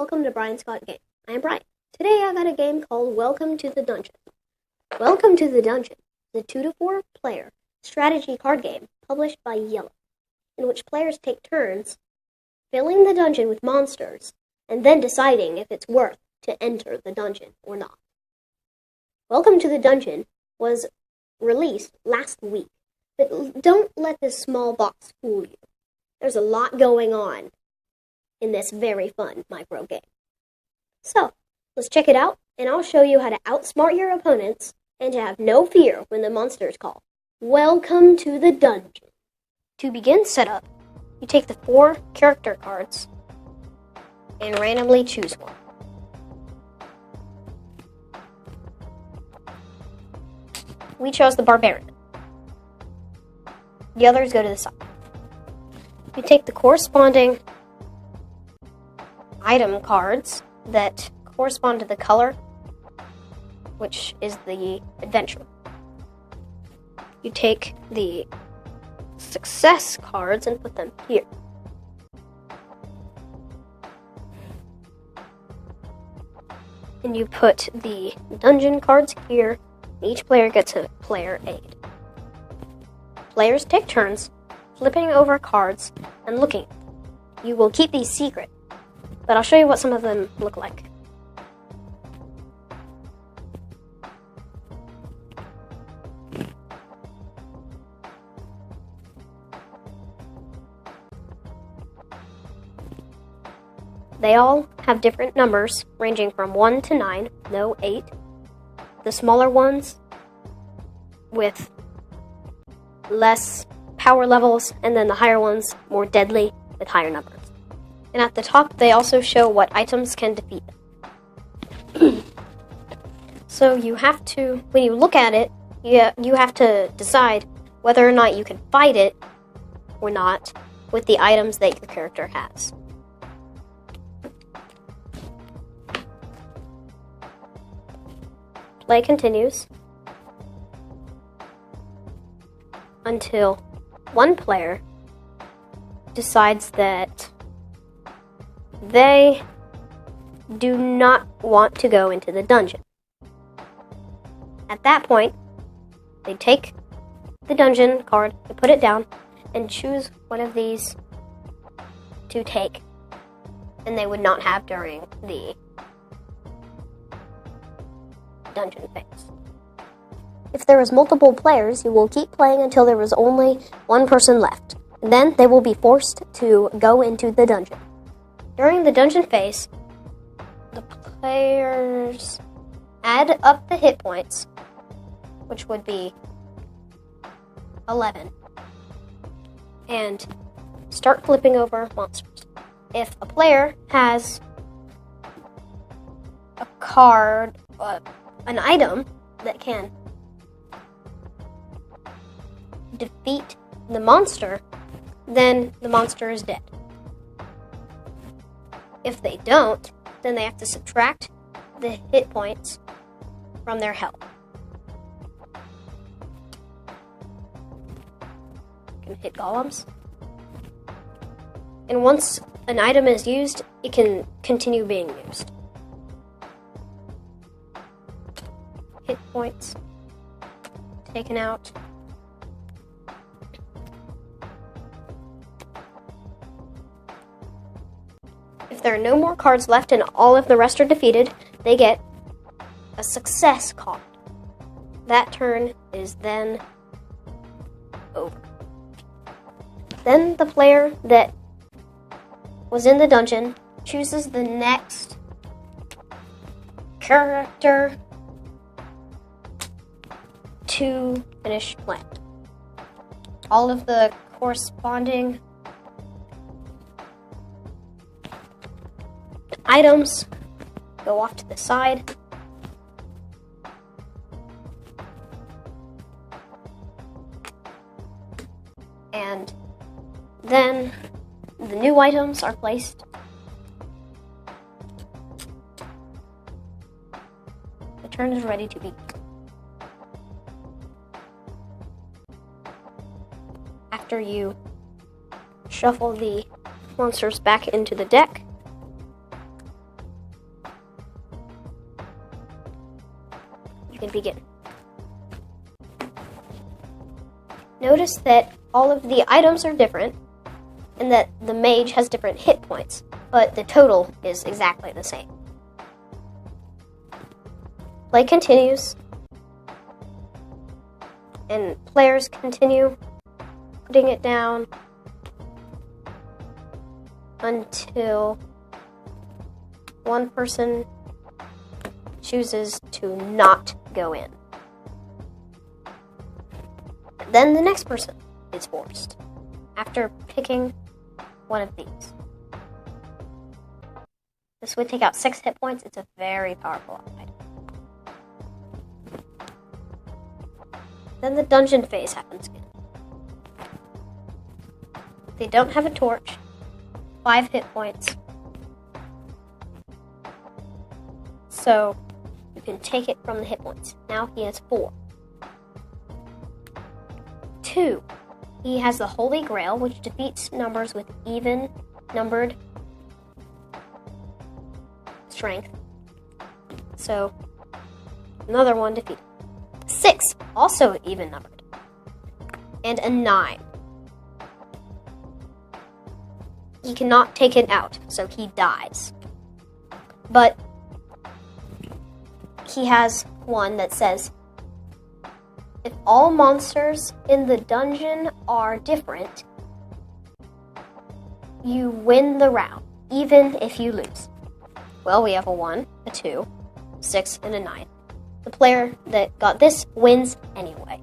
welcome to Brian Scott Game. I am Brian. Today I got a game called Welcome to the Dungeon. Welcome to the Dungeon is a 2 to 4 player strategy card game published by Iello, in which players take turns filling the dungeon with monsters and then deciding if it's worth to enter the dungeon or not. Welcome to the Dungeon was released last week, but don't let this small box fool you. There's a lot going on in this very fun micro game. So, let's check it out, and I'll show you how to outsmart your opponents and to have no fear when the monsters call. Welcome to the dungeon. To begin setup, you take the 4 character cards and randomly choose one. We chose the Barbarian. The others go to the side. You take the corresponding item cards that correspond to the color, which is the adventure. You take the success cards and put them here. And you put the dungeon cards here. Each player gets a player aid. Players take turns flipping over cards and looking. You will keep these secret, but I'll show you what some of them look like. They all have different numbers, ranging from 1 to 9, no 8. The smaller ones with less power levels, and then the higher ones more deadly with higher numbers. And at the top, they also show what items can defeat them. So you have to, when you look at it, you have to decide whether or not you can fight it or not with the items that your character has. Play continues until one player decides that they do not want to go into the dungeon. At that point, they take the dungeon card, they put it down, and choose one of these to take, and they would not have during the dungeon phase. If there is multiple players, you will keep playing until there is only one person left. Then they will be forced to go into the dungeon. During the dungeon phase, the players add up the hit points, which would be 11, and start flipping over monsters. If a player has a card, an item that can defeat the monster, then the monster is dead. If they don't, then they have to subtract the hit points from their health. You can hit golems. And once an item is used, it can continue being used. Hit points taken out. If there are no more cards left and all of the rest are defeated, they get a success card. That turn is then over. Then the player that was in the dungeon chooses the next character to finish playing. All of the corresponding items go off to the side. And then the new items are placed. The turn is ready to begin. After you shuffle the monsters back into the deck, can begin. Notice that all of the items are different, and that the mage has different hit points, but the total is exactly the same. Play continues, and players continue putting it down until one person chooses to not go in. Then the next person is forced after picking one of these. This would take out 6 hit points. It's a very powerful item. Then the dungeon phase happens again. They don't have a torch. 5 hit points. So you can take it from the hit points. Now he has 4. 2. He has the Holy Grail, which defeats numbers with even numbered strength. So another one defeated. 6, also even numbered. And a 9. He cannot take it out, so he dies. But he has one that says, if all monsters in the dungeon are different, you win the round, even if you lose. Well, we have a 1, a 2, 6, and a 9. The player that got this wins anyway.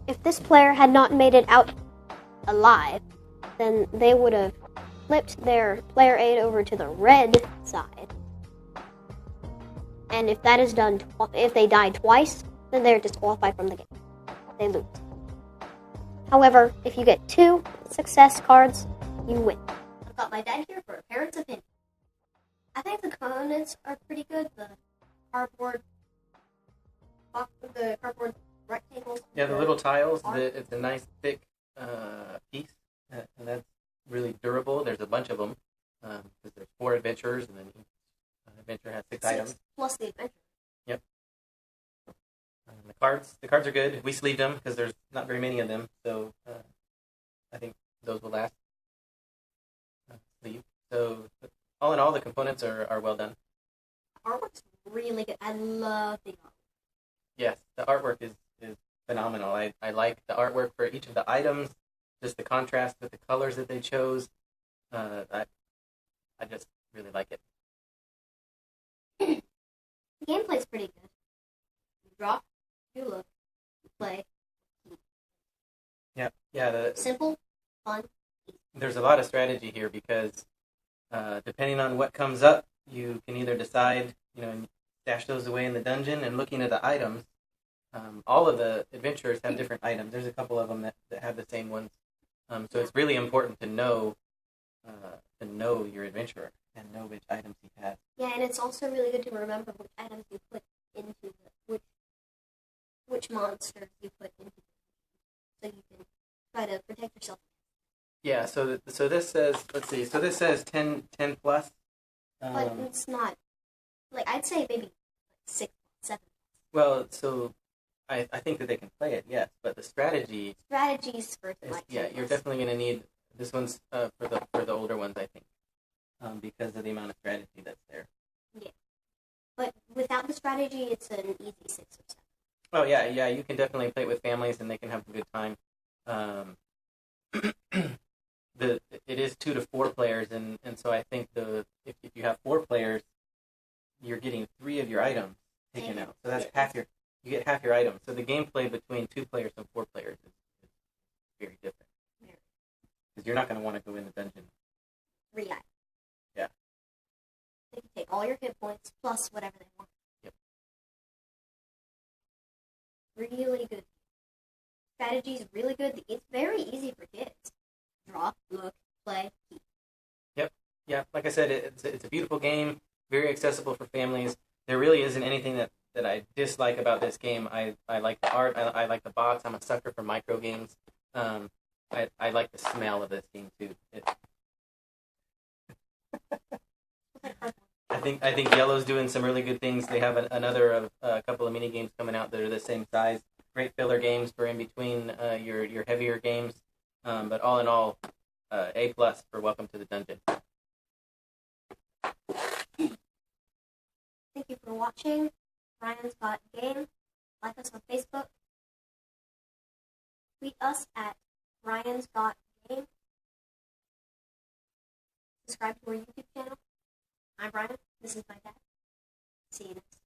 If this player had not made it out alive, then they would have flipped their player aid over to the red side. And if that is done, if they die twice, then they're disqualified from the game. They lose. However, if you get 2 success cards, you win. I've got my dad here for a parent's opinion. I think the components are pretty good. The cardboard rectangles. Yeah, the little tiles. It's a nice thick piece, and that's really durable. There's a bunch of them because there's 4 adventures, and then each adventure has 6 items. Plus the adventure. Yep. The cards are good. We sleeved them because there's not very many of them, so I think those will last. Sleeve. So all in all, the components are well done. Artwork's really good. I love the artwork. Yes, the artwork is phenomenal. I like the artwork for each of the items, just the contrast with the colors that they chose. I just really like it. The gameplay's pretty good. You drop, you look, you play. Yeah. Simple, fun, easy. There's a lot of strategy here because depending on what comes up, you can either decide, and stash those away in the dungeon. And looking at the items, all of the adventurers have different items. There's a couple of them that have the same ones. So it's really important to know your adventurer and know which items he has. Yeah, and it's also really good to remember which items you put into which monsters you put into so you can try to protect yourself. Yeah, so this says, let's see, so this says 10 plus. But it's not, I'd say maybe 6, 7. Well, so I think that they can play it, yes, but the strategies for you're definitely going to need, this one's for the older ones, I think, because of the amount of strategy that's there. Yeah. But without the strategy, it's an easy 6 or 7. Oh, yeah, you can definitely play it with families, and they can have a good time. It is 2 to 4 players, and so I think if you have 4 players, you're getting 3 of your items taken out. So that's you get half your items. So the gameplay between 2 players and 4 players is very different. Because you're not going to want to go in the dungeon. React. Yeah. They can take all your hit points plus whatever they want. Yep. Really good. Strategy's really good. It's very easy for kids. Draw, look, play, keep. Yep. Yeah, like I said, it's a beautiful game, very accessible for families. There really isn't anything that I dislike about this game. I like the art, I like the box. I'm a sucker for micro games. I like the smell of this game too. I think Iello's doing some really good things. They have a couple of mini games coming out that are the same size. Great filler games for in between your heavier games. But all in all, A+ for Welcome to the Dungeon. Thank you for watching. Ryan's Got Game. Like us on Facebook. Tweet us at Ryan's Got Game. Subscribe to our YouTube channel. I'm Brian. This is my dad. See you next time.